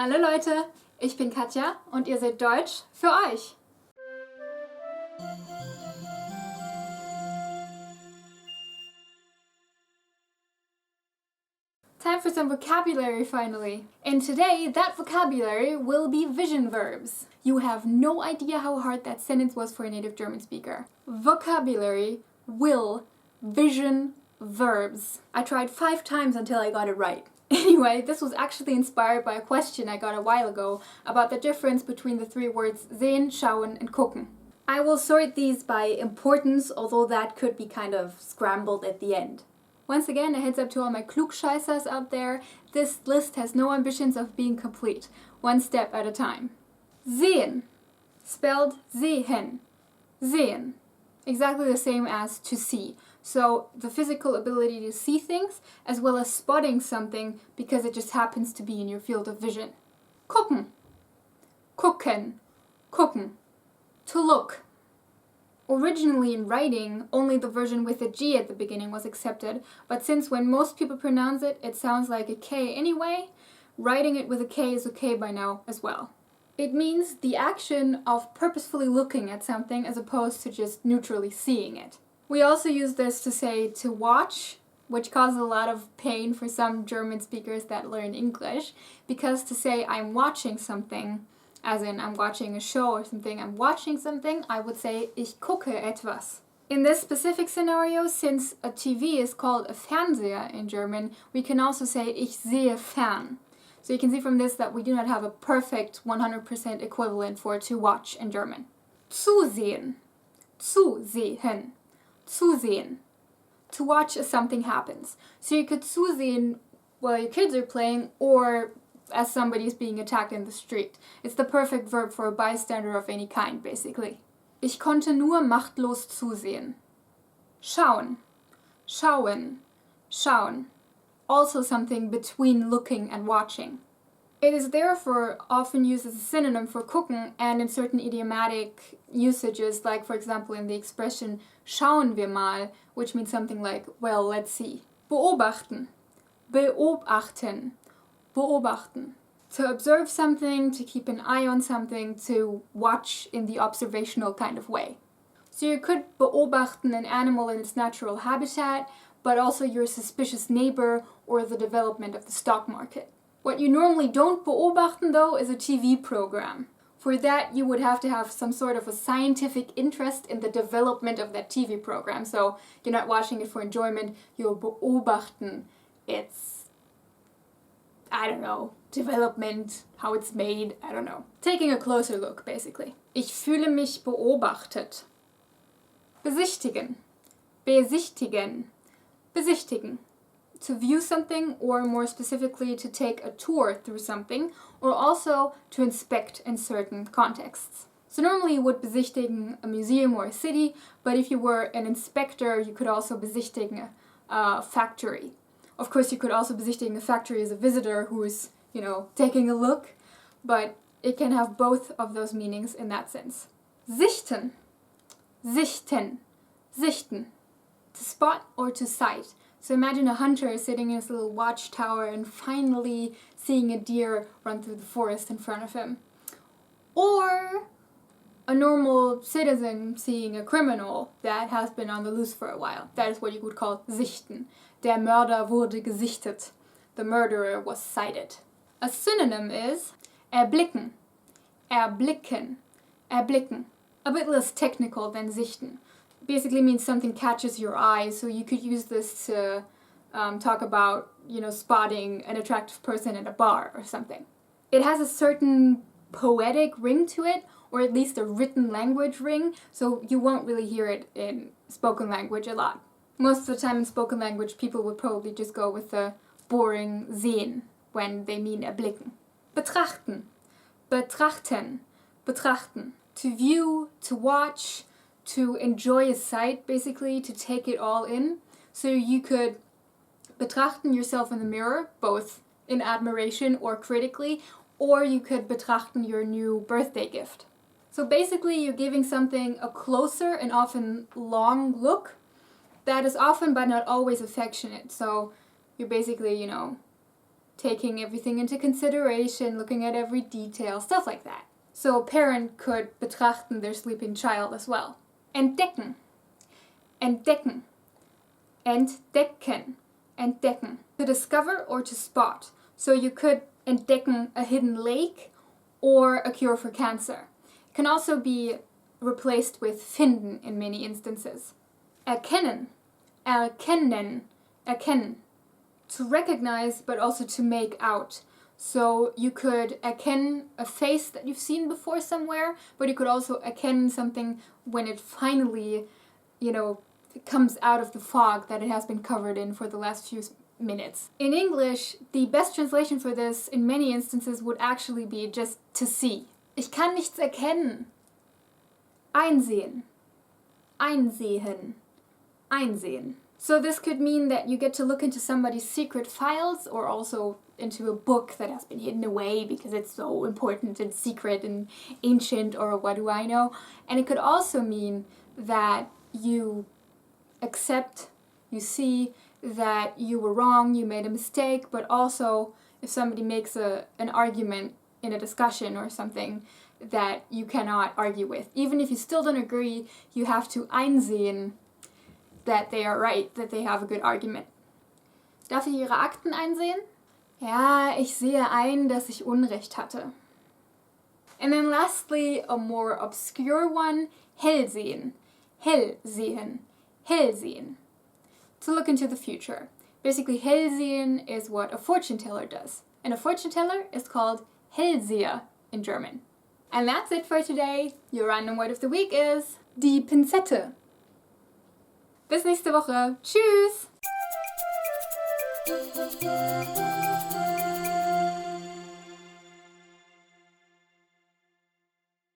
Hallo Leute, ich bin Katja und ihr seht Deutsch für euch. Time for some vocabulary finally. And today, that vocabulary will be vision verbs. You have no idea how hard that sentence was for a native German speaker. Vocabulary, will, vision, verbs. I tried 5 times until I got it right. Anyway, this was actually inspired by a question I got a while ago about the difference between the 3 words sehen, schauen, and gucken. I will sort these by importance, although that could be kind of scrambled at the end. Once again, a heads up to all my klugscheißers out there, this list has no ambitions of being complete, one step at a time. Sehen, spelled sehen, sehen, exactly the same as to see. So the physical ability to see things, as well as spotting something because it just happens to be in your field of vision. Gucken, kucken, gucken, to look. Originally in writing, only the version with a G at the beginning was accepted, but since when most people pronounce it, it sounds like a K anyway, writing it with a K is okay by now as well. It means the action of purposefully looking at something as opposed to just neutrally seeing it. We also use this to say to watch, which causes a lot of pain for some German speakers that learn English, because to say I'm watching something, as in I'm watching a show or something, I'm watching something, I would say ich gucke etwas. In this specific scenario, since a TV is called a Fernseher in German, we can also say ich sehe fern. So you can see from this that we do not have a perfect 100% equivalent for to watch in German. Zusehen, zusehen, zusehen. To watch as something happens. So you could zusehen while your kids are playing or as somebody's being attacked in the street. It's the perfect verb for a bystander of any kind, basically. Ich konnte nur machtlos zusehen. Schauen, schauen, schauen. Also something between looking and watching. It is therefore often used as a synonym for gucken and in certain idiomatic usages, like for example in the expression schauen wir mal, which means something like, well, let's see. Beobachten, beobachten, beobachten. To observe something, to keep an eye on something, to watch in the observational kind of way. So you could beobachten an animal in its natural habitat, but also your suspicious neighbor or the development of the stock market. What you normally don't beobachten though is a TV program. For that you would have to have some sort of a scientific interest in the development of that TV program. So you're not watching it for enjoyment, you're beobachten its, I don't know, development, how it's made, I don't know. Taking a closer look, basically. Ich fühle mich beobachtet. Besichtigen, besichtigen, besichtigen. To view something, or more specifically to take a tour through something, or also to inspect in certain contexts. So normally you would besichtigen a museum or a city, but if you were an inspector, you could also besichtigen a factory. Of course, you could also besichtigen a factory as a visitor who's, you know, taking a look, but it can have both of those meanings in that sense. Sichten, sichten, sichten. To spot or to sight. So imagine a hunter sitting in his little watchtower and finally seeing a deer run through the forest in front of him. Or a normal citizen seeing a criminal that has been on the loose for a while. That is what you would call sichten. Der Mörder wurde gesichtet. The murderer was sighted. A synonym is erblicken, erblicken, erblicken. A bit less technical than sichten. Basically means something catches your eye, so you could use this to talk about, you know, spotting an attractive person at a bar or something. It has a certain poetic ring to it, or at least a written language ring, so you won't really hear it in spoken language a lot. Most of the time in spoken language, people would probably just go with the boring sehen when they mean erblicken. Betrachten, betrachten, betrachten. To view, to watch, to enjoy a sight, basically, to take it all in. So you could betrachten yourself in the mirror, both in admiration or critically, or you could betrachten your new birthday gift. So basically you're giving something a closer and often long look that is often but not always affectionate. So you're basically, you know, taking everything into consideration, looking at every detail, stuff like that. So a parent could betrachten their sleeping child as well. Entdecken. Entdecken. Entdecken. Entdecken. To discover or to spot. So you could entdecken a hidden lake or a cure for cancer. It can also be replaced with finden in many instances. Erkennen. Erkennen. Erkennen. To recognize, but also to make out. So you could erkennen a face that you've seen before somewhere, but you could also erkennen something when it finally, it comes out of the fog that it has been covered in for the last few minutes. In English, the best translation for this in many instances would actually be just to see. Ich kann nichts erkennen. Einsehen. Einsehen. Einsehen. So this could mean that you get to look into somebody's secret files or also into a book that has been hidden away because it's so important and secret and ancient or what do I know. And it could also mean that you accept, you see that you were wrong, you made a mistake, but also if somebody makes an argument in a discussion or something that you cannot argue with. Even if you still don't agree, you have to einsehen that they are right, that they have a good argument. Darf ich Ihre Akten einsehen? Ja, ich sehe ein, dass ich Unrecht hatte. And then lastly, a more obscure one, hellsehen. Hellsehen. Hellsehen. To look into the future. Basically, hellsehen is what a fortune teller does. And a fortune teller is called Hellseher in German. And that's it for today. Your random word of the week is die Pinzette. Bis nächste Woche. Tschüss!